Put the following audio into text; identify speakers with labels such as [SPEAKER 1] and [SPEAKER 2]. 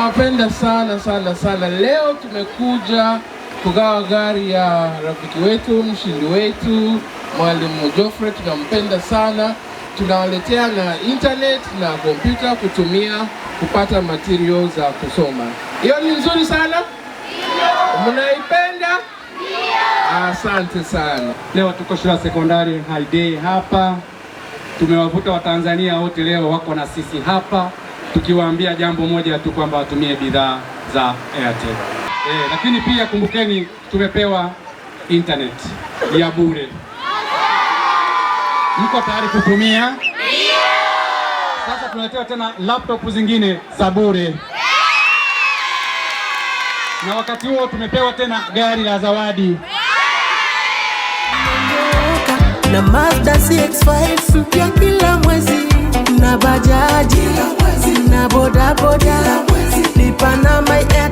[SPEAKER 1] Nawapenda sana sana sana. Leo tumekuja kugawa gari ya rafiki wetu, mshindi wetu, Mwalimu Geoffrey. Tunampenda sana. Tunawaletea na internet na kompyuta kutumia kupata material za kusoma. Hiyo ni nzuri sana? Mnaipenda? Asante sana.
[SPEAKER 2] Leo tuko shule ya sekondari High Day hapa. Tumewavuta Watanzania wote leo wako na sisi hapa, tukiwaambia jambo moja tu, kwamba watumie bidhaa za Airtel. Lakini pia kumbukeni, tumepewa internet ya bure. Mko tayari kutumia? Sasa tunaletewa tena laptop zingine za bure. Na wakati huo tumepewa tena gari la zawadi.
[SPEAKER 3] Na Mazda CX-5 mpya kila mwezi, na bajaji na boda boda, lipa na my Airtel.